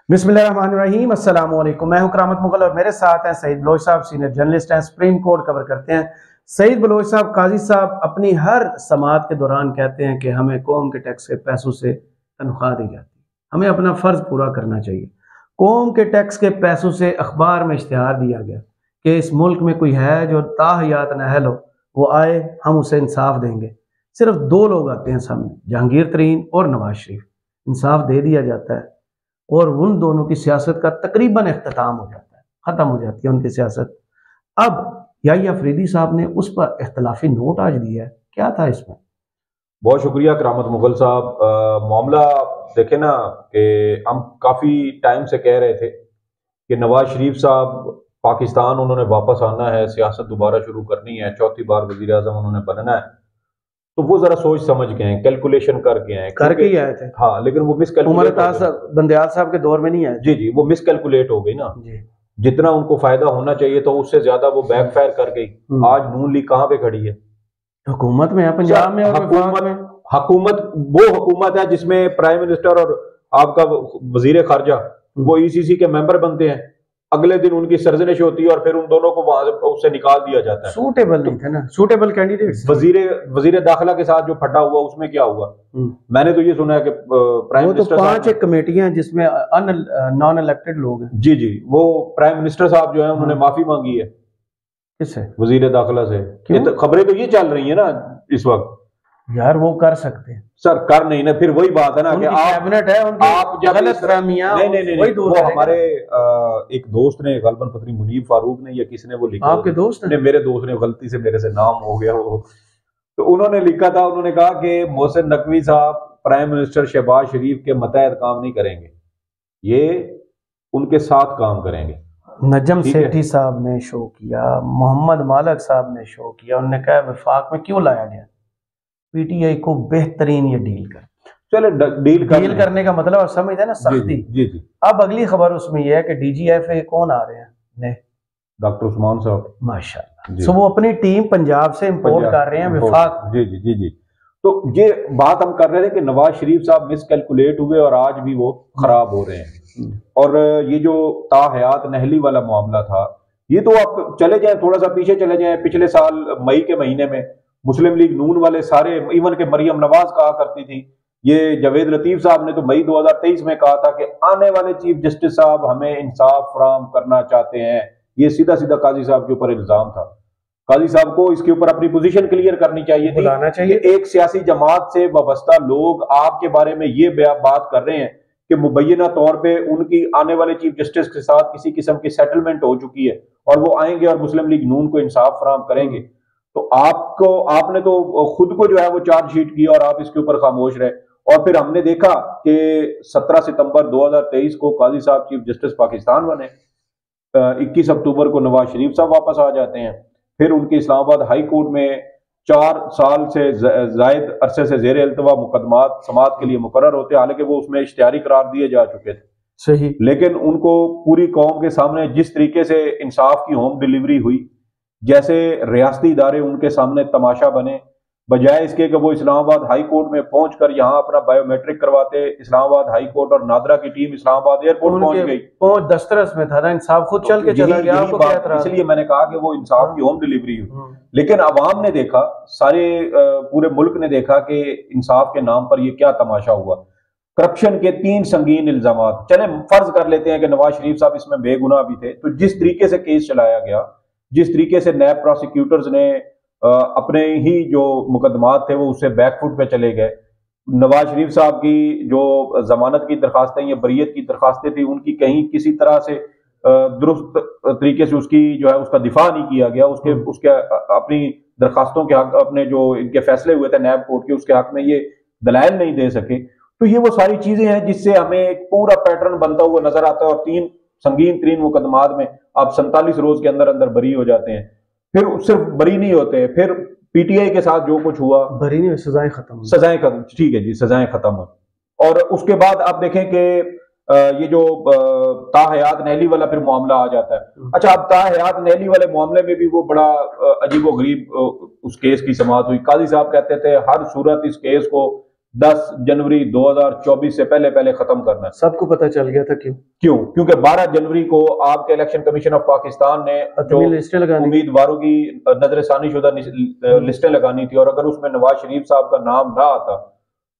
बिस्मिल्लाहिर्रहमानिर्रहीम, अस्सलाम वालेकुम। मैं हूं करामत मुगल और मेरे साथ हैं सईद बलोच साहब, सीनियर जर्नलिस्ट हैं, सुप्रीम कोर्ट कवर करते हैं। सईद बलोच साहब, काजी साहब अपनी हर समाअत के दौरान कहते हैं कि हमें कौम के टैक्स के पैसों से तनख्वाह दी जाती है, हमें अपना फ़र्ज़ पूरा करना चाहिए। कौम के टैक्स के पैसों से अखबार में इश्तिहार दिया गया कि इस मुल्क में कोई है जो ताहयात नाअहल हो, वो आए, हम उसे इंसाफ देंगे। सिर्फ दो लोग आते हैं सामने, जहांगीर तरीन और नवाज शरीफ। इंसाफ दे दिया जाता है और उन दोनों की सियासत का तकरीबन इख्तिताम हो जाता है, ख़त्म हो जाती है उनकी सियासत। अब याहिया अफरीदी साहब ने उस पर इख्तलाफी नोट आज दिया है, क्या था इसमें? बहुत शुक्रिया करामत मुगल साहब। मामला देखे ना कि हम काफ़ी टाइम से कह रहे थे कि नवाज शरीफ साहब पाकिस्तान उन्होंने वापस आना है, सियासत दोबारा शुरू करनी है, चौथी बार वज़ीर आज़म उन्होंने बनना है, तो वो जरा सोच समझ के हैं, कैलकुलेशन करके हैं, करके ही आए थे। हाँ, लेकिन वो मिसकैलकुलेट बंदयाल साहब के दौर में नहीं आए। जी जी, वो मिसकैलकुलेट हो गई ना जी। जितना उनको फायदा होना चाहिए तो उससे ज्यादा वो बैकफायर कर गई। आज नून लीग कहाँ पे खड़ी है? हुकूमत में है, पंजाब में और हुकूमत में। हुकूमत वो हुकूमत है जिसमें प्राइम मिनिस्टर और आपका वजीर खारजा वो ईसीसी के मेंबर बनते हैं, अगले दिन उनकी सरजनिश होती है और फिर उन दोनों को वहां से उससे निकाल दिया जाता है। सूटेबल नहीं थे ना, सूटेबल कैंडिडेट। वजीर दाखिला के साथ जो फटा हुआ उसमें क्या हुआ? मैंने तो ये सुना है कि प्राइम मिनिस्टर तो 5 कमेटियां हैं जिसमें नॉन इलेक्टेड लोग हैं। जी जी, वो प्राइम मिनिस्टर साहब जो है उन्होंने माफी मांगी है। किससे? वजीर दाखिला से। खबरें तो ये चल रही है ना इस वक्त। यार वो कर सकते हैं सर, कर नहीं ना, फिर वही बात है ना कि कैबिनेट है, आप जब गलतफहमियां नहीं, वो हमारे एक दोस्त ने, गलबन पत्री मुनीब फारूक ने या किसी ने वो लिखा, आपके दोस्त ने? मेरे दोस्त ने, गलती से मेरे से नाम हो गया वो, तो उन्होंने लिखा था, उन्होंने कहा कि मोहसिन नकवी साहब प्राइम मिनिस्टर शहबाज शरीफ के मतहत काम नहीं करेंगे, ये उनके साथ काम करेंगे। नजम सेठी साहब ने शो किया, मोहम्मद मालक साहब ने शो किया, उन्होंने कहा वफाक में क्यों लाया गया, पीटीआई को बेहतरीन ये डील कर, चले डील करने का मतलब समझते हैं ना, सख्ती। जी जी। अब अगली खबर उसमें यह है कि डीजीएफए कौन आ रहे हैं? ने डॉक्टर उस्मान साहब, माशाल्लाह। सो वो अपनी टीम पंजाब से इंपोर्ट कर रहे हैं विफाक। जी जी जी जी। तो ये बात हम कर रहे थे कि नवाज शरीफ साहब मिसकैलकुलेट हुए और आज भी वो खराब हो रहे हैं। और ये जो ताहयात नहली वाला मामला था, ये तो आप चले जाएं, थोड़ा सा पीछे चले जाएं, पिछले साल मई के महीने में मुस्लिम लीग नून वाले सारे, इवन के मरियम नवाज कहा करती थी, ये जावेद लतीफ साहब ने तो मई 2023 में कहा था कि आने वाले चीफ जस्टिस साहब हमें इंसाफ फराहम करना चाहते हैं। ये सीधा सीधा काजी साहब के ऊपर इल्जाम था। काजी साहब को इसके ऊपर अपनी पोजीशन क्लियर करनी चाहिए थी कि एक सियासी जमात से वाबस्ता लोग आपके बारे में ये बात कर रहे हैं कि मुबैना तौर पे उनकी आने वाले चीफ जस्टिस के साथ किसी किस्म की सेटलमेंट हो चुकी है और वो आएंगे और मुस्लिम लीग नून को इंसाफ फराहम करेंगे। तो आपने तो खुद को जो है वो चार्जशीट किया और आप इसके ऊपर खामोश रहे। और फिर हमने देखा कि 17 सितंबर 2023 को काजी साहब चीफ जस्टिस पाकिस्तान बने, 21 अक्टूबर को नवाज शरीफ साहब वापस आ जाते हैं, फिर उनके इस्लामाबाद हाई कोर्ट में 4 साल से जायद अरसे से जेर अल्तवा मुकदमात समात के लिए मुकर्रर होते, हालांकि वो उसमें इश्तिहारी करार दिए जा चुके थे। सही। लेकिन उनको पूरी कौम के सामने जिस तरीके से इंसाफ की होम डिलीवरी हुई, जैसे रियासती इदारे उनके सामने तमाशा बने, बजाय इसके कि वो इस्लामाबाद हाई कोर्ट में पहुंचकर यहाँ अपना बायोमेट्रिक करवाते, इस्लामाबाद हाई कोर्ट और नादरा की टीम इस्लामाबाद एयरपोर्ट पहुंच गई, पहुंच दस्तरस में था ना, इंसाफ खुद चल के चला गया। इसलिए मैंने कहा कि वो इंसाफ की होम डिलीवरी हुई। लेकिन अवाम ने देखा, सारे पूरे मुल्क ने देखा कि इंसाफ के नाम पर ये क्या तमाशा हुआ। करप्शन के 3 संगीन इल्जामात, चले फर्ज कर लेते हैं कि नवाज शरीफ साहब इसमें बेगुनाह भी थे, तो जिस तरीके से केस चलाया गया, जिस तरीके से नैब प्रोसिक्यूटर्स ने अपने ही जो मुकदमात थे वो उससे बैकफुट पे चले गए, नवाज शरीफ साहब की जो जमानत की दरखास्तें या बरीयत की दरखास्तें थी उनकी कहीं किसी तरह से दुरुस्त तरीके से उसकी जो है उसका दिफा नहीं किया गया, उसके अपनी दरखास्तों के हक, अपने जो इनके फैसले हुए थे नैब कोर्ट के, उसके हक में ये दलाइल नहीं दे सके। तो ये वो सारी चीजें हैं जिससे हमें एक पूरा पैटर्न बनता हुआ नजर आता है। और 3 संगीन 3 मुकदमात में आप 47 रोज के अंदर अंदर बरी हो जाते हैं, फिर सिर्फ बरी नहीं होते, फिर पीटीआई के साथ जो कुछ हुआ, बरी नहीं, सजाएं खत्म, ठीक है जी, सजाएं खत्म हुई। और उसके बाद आप देखें कि ये जो ताहयात नहली वाला फिर मामला आ जाता है। अच्छा, अब ताहयात नहली वाले मामले में भी वो बड़ा अजीबो गरीब उस केस की समाअत हुई। काजी साहब कहते थे हर सूरत इस केस को 10 जनवरी 2024 से पहले पहले खत्म करना है। सबको पता चल गया था। क्यों? क्योंकि 12 जनवरी को आपके इलेक्शन कमीशन ऑफ पाकिस्तान ने जो लिस्टें लगानी, उम्मीदवारों की नजरसानी शुदा लिस्टें लगानी थी, और अगर उसमें नवाज शरीफ साहब का नाम ना आता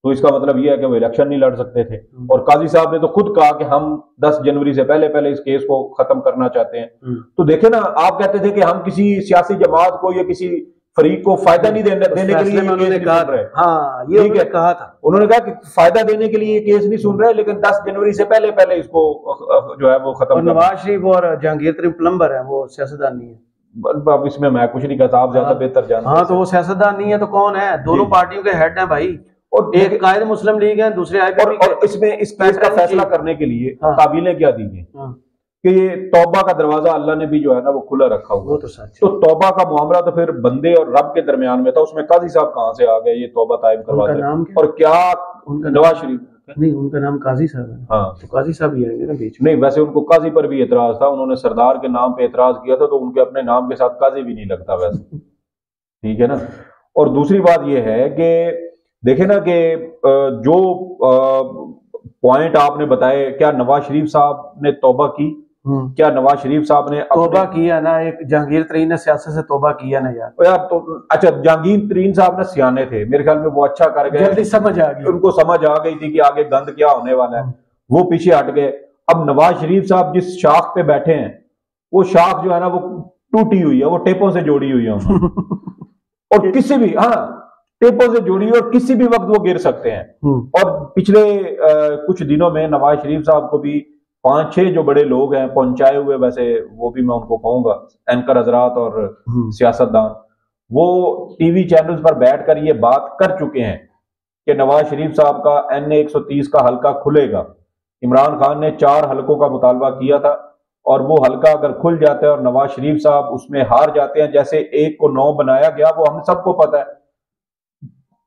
तो इसका मतलब यह है कि वो इलेक्शन नहीं लड़ सकते थे। और काजी साहब ने तो खुद कहा कि हम 10 जनवरी से पहले पहले इस केस को खत्म करना चाहते हैं। तो देखे ना, आप कहते थे कि हम किसी सियासी जमात को या किसी फरीक को फायदा नहीं देने के लिए उन्होंने कहा रहे। हाँ, ये उन्होंने कहा था। उन्होंने कहा कि फायदा देने के लिए ये केस नहीं सुन रहे, लेकिन 10 जनवरी से पहले पहले इसको जो है वो खत्म। नवाज शरीफ और जहांगीर तरीन प्लम्बर है, वो सियासतदान नहीं है। अब इसमें मैं कुछ नहीं कहता, आप ज्यादा बेहतर जानते हैं। हाँ, तो वो सियासतदान नहीं है तो कौन है? दोनों पार्टियों के हेड हैं भाई, और एक कायद मुस्लिम लीग है, दूसरे और इसमें इस केस का फैसला करने के लिए ताबीलें क्या दी हैं कि ये तौबा का दरवाजा अल्लाह ने भी जो है ना वो खुला रखा हुआ। तो सच। तो तौबा का मामला तो फिर बंदे और रब के दरमियान में था, उसमें काजी साहब कहां से आ गए ये तौबा तायब करवाते? और क्या नवाज शरीफ? नहीं, उनका नाम काजी साहब है। हाँ, तो काजी साहब ही आएंगे ना बीच में। नहीं, वैसे उनको काजी पर भी एतराज था, उन्होंने सरदार के नाम पे एतराज किया था, तो उनके अपने नाम के साथ काजी भी नहीं लगता वैसे। ठीक है ना। और दूसरी बात यह है कि देखे ना कि जो पॉइंट आपने बताए, क्या नवाज शरीफ साहब ने तौबा की? क्या नवाज शरीफ साहब ने तौबा किया ना? एक जहांगीर तरीन ने सियासत से तौबा किया ना यार। तो अच्छा, जहांगीर तरीन साहब ने सियाने थे, मेरे ख्याल में वो अच्छा कर गए, जल्दी समझ आ गई उनको, समझ आ गई थी कि आगे गंद क्या होने वाला है, वो पीछे हट गए। अब नवाज शरीफ साहब जिस शाख पे बैठे हैं, वो शाख जो है ना वो टूटी हुई है, वो टेपों से जोड़ी हुई है और किसी भी, हाँ, टेपों से जुड़ी और किसी भी वक्त वो गिर सकते हैं। और पिछले कुछ दिनों में नवाज शरीफ साहब को भी 5-6 जो बड़े लोग हैं पहुंचाए हुए, वैसे वो भी मैं उनको कहूंगा एंकर हजरात और सियासतदान, वो टीवी चैनल्स पर बैठकर ये बात कर चुके हैं कि नवाज शरीफ साहब का NA 130 का हल्का खुलेगा। इमरान खान ने 4 हल्कों का मुतालबा किया था, और वो हल्का अगर खुल जाता है और नवाज शरीफ साहब उसमें हार जाते हैं, जैसे 1 को 9 बनाया गया, वो हम सबको पता है,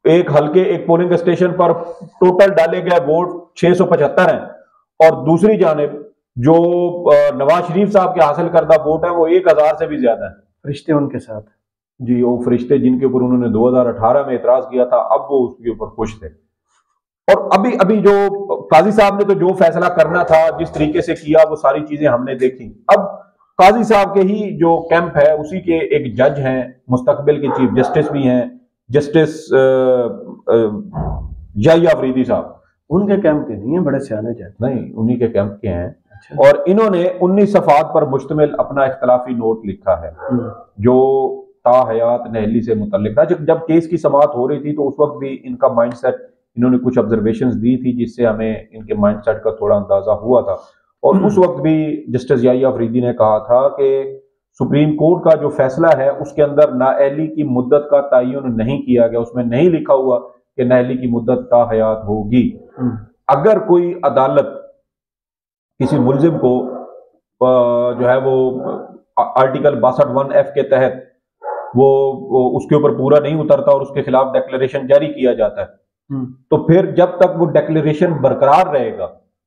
एक हल्के, एक पोलिंग स्टेशन पर टोटल डाले गए वोट 675 हैं, और दूसरी जानिब जो नवाज शरीफ साहब के हासिल करदा वोट है वो 1000 से भी ज्यादा है। फरिश्ते उनके साथ, जी, वो फरिश्ते जिनके ऊपर उन्होंने 2018 में एतराज किया था, अब वो उसके ऊपर खुश थे। और अभी जो काजी साहब ने तो जो फैसला करना था जिस तरीके से किया, वो सारी चीजें हमने देखी। अब काजी साहब के ही जो कैंप है, उसी के एक जज हैं, मुस्तकबिल के चीफ जस्टिस भी हैं, जस्टिस याहिया अफरीदी साहब। उनके कैंप के नहीं है, बड़े सियाने जज। नहीं, उन्हीं के कैंप के हैं। अच्छा। और इन्होंने 19 सफ़ात पर मुश्तमिल अपना इख्तलाफी नोट लिखा है, जो ताहयात नहली से मुतल्लिक था। जब केस की समाअत हो रही थी तो उस वक्त भी इनका माइंडसेट, इन्होंने कुछ ऑब्जर्वेशंस दी थी जिससे हमें इनके माइंडसेट का थोड़ा अंदाजा हुआ था। और उस वक्त भी जस्टिस याहिया अफरीदी ने कहा था कि सुप्रीम कोर्ट का जो फैसला है उसके अंदर नाअहली की मुद्दत का तयन नहीं किया गया, उसमें नहीं लिखा हुआ कि नाअहली की मुद्दत ताहयात होगी। अगर कोई अदालत किसी मुल्जिम को जो है वो आर्टिकल 62(1)(f) के तहत वो उसके ऊपर पूरा नहीं उतरता और उसके खिलाफ डिक्लेरेशन जारी किया जाता है, तो फिर जब तक वो डिक्लेरेशन बरकरार रहेगा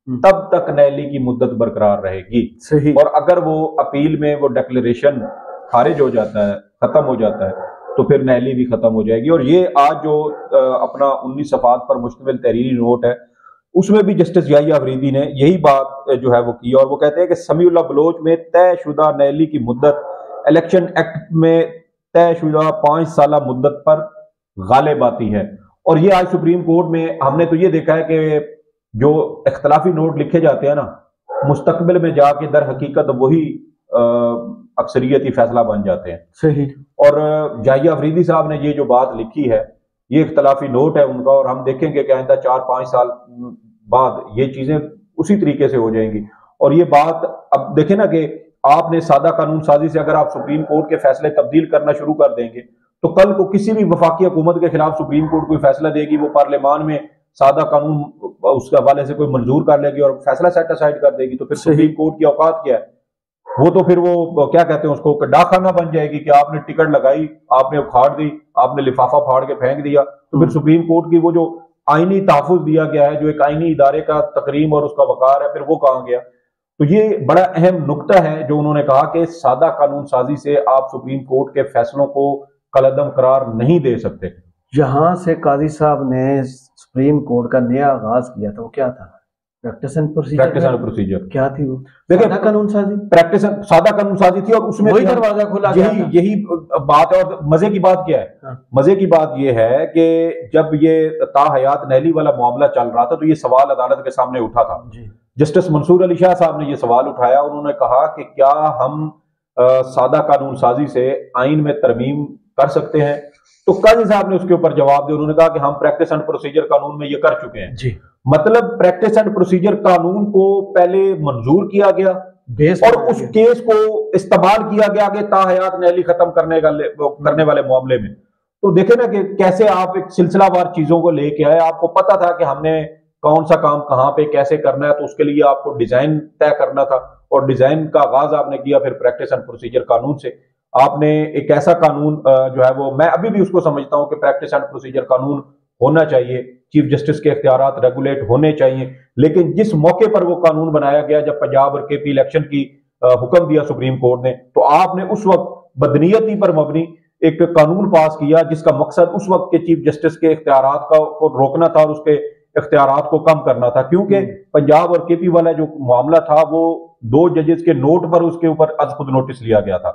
तब तक नाअहली की मुद्दत बरकरार रहेगी। सही। और अगर वो अपील में वो डिक्लेरेशन खारिज हो जाता है, खत्म हो जाता है, तो फिर नाअहली भी खत्म हो जाएगी। और ये आज जो अपना 19 सफ़ात पर मुश्तमिल तहरीरी नोट है, उसमें भी जस्टिस याहिया अफरीदी ने यही बात जो है वो की, और वो कहते हैं कि समीउल्लाह बलोच में तयशुदा नाअहली की मुद्दत इलेक्शन एक्ट में तयशुदा 5 साल मुद्दत पर गालिब आती है। और ये आज सुप्रीम कोर्ट में हमने तो ये देखा है कि जो इख्तलाफी नोट लिखे जाते हैं ना, मुस्तकबिल में जाके दर हकीकत वही अक्सरियती फैसला बन जाते हैं। सही। और याहिया अफरीदी साहब ने ये जो बात लिखी है, ये इख्तलाफी नोट है उनका, और हम देखेंगे कि आइंदा 4-5 साल बाद ये चीजें उसी तरीके से हो जाएंगी। और ये बात अब देखें ना कि आपने सादा कानून साजी से अगर आप सुप्रीम कोर्ट के फैसले तब्दील करना शुरू कर देंगे, तो कल को किसी भी वफाकी हुकूमत के खिलाफ सुप्रीम कोर्ट कोई फैसला देगी, वो पार्लियामान में सादा कानून उसके हवाले से कोई मंजूर कर लेगी और फैसला सेट असाइड कर देगी, तो फिर सुप्रीम कोर्ट की औकात क्या है? वो तो फिर वो क्या कहते हैं उसको, डाकखाना बन जाएगी कि आपने टिकट लगाई, आपने उखाड़ दी, आपने लिफाफा फाड़ के फेंक दिया, तो फिर सुप्रीम कोर्ट की वो जो आईनी तहफ़्फ़ुज़ दिया गया है, जो एक आईनी इदारे का तकरीम और उसका वकार है, फिर वो कहाँ गया? तो ये बड़ा अहम नुक्ता है जो उन्होंने कहा कि सादा कानून साजी से आप सुप्रीम कोर्ट के फैसलों को कलअदम करार नहीं दे सकते। जहां से काजी साहब ने सुप्रीम कोर्ट का नया आगाज किया था वो क्या था? प्रैक्टिस एंड प्रोसीजर क्या थी वो? देखिए कानून साजी, प्रैक्टिस सादा कानून साजी थी और उसमें वही दरवाजा खुला, यही बात है। और मजे की बात क्या है? हाँ। मजे की बात यह है कि जब ये ताहयात नहली वाला मामला चल रहा था तो ये सवाल अदालत के सामने उठा था। जस्टिस मंसूर अली शाह साहब ने ये सवाल उठाया। उन्होंने कहा कि क्या हम सादा कानून साजी से आइन में तरमीम कर सकते हैं? तो काजी साहब ने उसके ऊपर जवाब दिया। उन्होंने कहा कि हम प्रैक्टिस एंड प्रोसीजर कानून में ये कर चुके हैं जी। मतलब प्रैक्टिस एंड प्रोसीजर कानून को पहले मंजूर किया गया और उस केस को इस्तेमाल किया गया कि ताहयात नहली खत्म करने वाले मामले में। तो देखे ना कि कैसे आप एक सिलसिलावार चीजों को लेके आए। आपको पता था कि हमने कौन सा काम कहां पे कैसे करना है, तो उसके लिए आपको डिजाइन तय करना था और डिजाइन का आगाज आपने किया फिर प्रैक्टिस एंड प्रोसीजर कानून से। आपने एक ऐसा कानून जो है वो, मैं अभी भी उसको समझता हूं कि प्रैक्टिस एंड प्रोसीजर कानून होना चाहिए, चीफ जस्टिस के इख्तियारात रेगुलेट होने चाहिए। लेकिन जिस मौके पर वो कानून बनाया गया, जब पंजाब और केपी इलेक्शन की हुक्म दिया सुप्रीम कोर्ट ने, तो आपने उस वक्त बदनीयती पर मबनी एक कानून पास किया जिसका मकसद उस वक्त के चीफ जस्टिस के इख्तियारात को रोकना था और उसके इख्तियारात को कम करना था। क्योंकि पंजाब और केपी वाला जो मामला था वो 2 जजेस के नोट पर उसके ऊपर अज खुद नोटिस लिया गया था।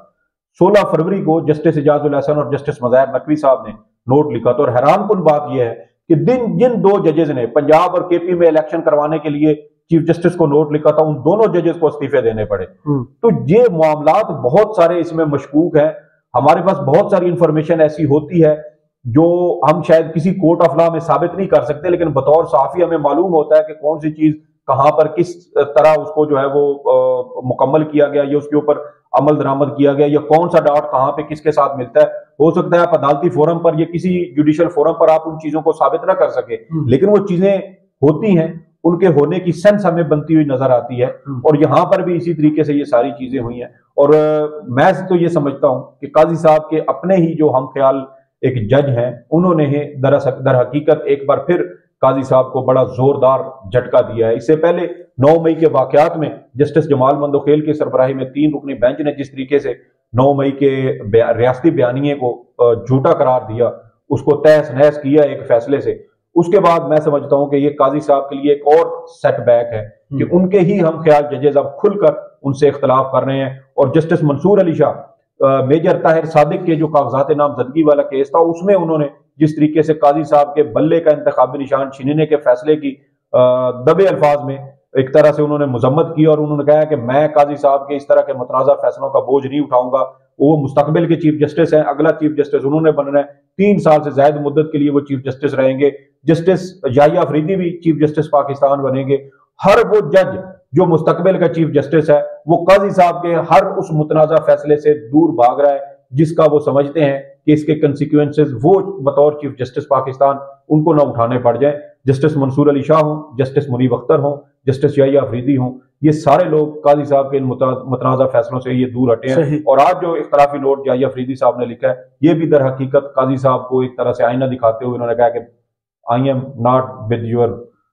16 फरवरी को जस्टिस इजाजुल हसन और जस्टिस मज़ाहिर नकवी साहब ने नोट लिखा था। और हैरान कुन बात यह है कि जिन 2 जजेस ने पंजाब और केपी में इलेक्शन करवाने के लिए चीफ जस्टिस को नोट लिखा था, उन दोनों जजेस को इस्तीफे देने पड़े। तो ये मामला बहुत सारे इसमें मशकूक है। हमारे पास बहुत सारी इंफॉर्मेशन ऐसी होती है जो हम शायद किसी कोर्ट ऑफ लॉ में साबित नहीं कर सकते, लेकिन बतौर साफी हमें मालूम होता है कि कौन सी चीज कहां पर किस तरह उसको जो है वो मुकम्मल किया गया या उसके ऊपर अमल दरामद किया गया या कौन सा डॉट कहां पे किसके साथ मिलता है। हो सकता है आप अदालती फोरम पर या किसी जुडिशियल फोरम पर आप उन चीजों को साबित ना कर सके, लेकिन वो चीजें होती हैं, उनके होने की सेंस हमें बनती हुई नजर आती है। और यहां पर भी इसी तरीके से ये सारी चीजें हुई हैं। और मैं तो ये समझता हूं कि काजी साहब के अपने ही जो हम ख्याल एक जज हैं, उन्होंने ही दर हकीकत एक बार फिर काजी साहब को बड़ा जोरदार झटका दिया है। इससे पहले 9 मई के वाकयात में जस्टिस जमाल मंदोखेल की सरबराही में 3 रुकनी बेंच ने जिस तरीके से 9 मई के रियासती बयानिए को झूठा करार दिया, उसको तहस नहस किया एक फैसले से, उसके बाद मैं समझता हूं कि ये काजी साहब के लिए एक और सेटबैक है कि उनके ही हम ख्याल जजेस अब खुलकर उनसे इख्तलाफ कर रहे हैं। और जस्टिस मंसूर अली शाह, मेजर ताहिर सादिक के जो कागजात नामजदगी वाला केस था, उसमें उन्होंने जिस तरीके से काजी साहब के बल्ले का इंतखाबी निशान छीनने के फैसले की दबे अल्फाज में एक तरह से उन्होंने मजम्मत की और उन्होंने कहा कि मैं काजी साहब के इस तरह के मुतनाज़ा फैसलों का बोझ नहीं उठाऊंगा। वो मुस्तकबिल के चीफ जस्टिस हैं, अगला चीफ जस्टिस उन्होंने बनना है, 3 साल से ज्यादा मुद्दत के लिए वो चीफ जस्टिस रहेंगे। जस्टिस याहिया अफरीदी भी चीफ जस्टिस पाकिस्तान बनेंगे। हर वो जज जो मुस्तकबिल का चीफ जस्टिस है वो काजी साहब के हर उस मुतनाज़ा फैसले से दूर भाग रहा है जिसका वो समझते हैं कि इसके कंसिक्वेंसेस वो बतौर चीफ जस्टिस पाकिस्तान उनको ना उठाने पड़ जाए। जस्टिस मंसूर अली शाह हों, जस्टिस मुनीब अख्तर हों, जस्टिस याहिया अफरीदी हों, ये सारे लोग काजी साहब के इन मुतनाज़ा फैसलों से ये दूर हटे हैं। और आज जो इख्तलाफी नोट याहिया अफरीदी साहब ने लिखा है, ये भी दर हकीकत काजी साहब को एक तरह से आईना दिखाते हुए उन्होंने कहा कि I am not with your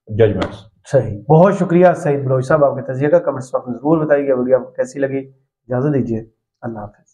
judgements. सही, बहुत शुक्रिया सईद बलोच साहब, आपके तजिया का कमेंट्स पर जरूर बताइएगा। वीडियो आपको कैसी लगी, इजाजत दीजिए, अल्लाह हाफिज़।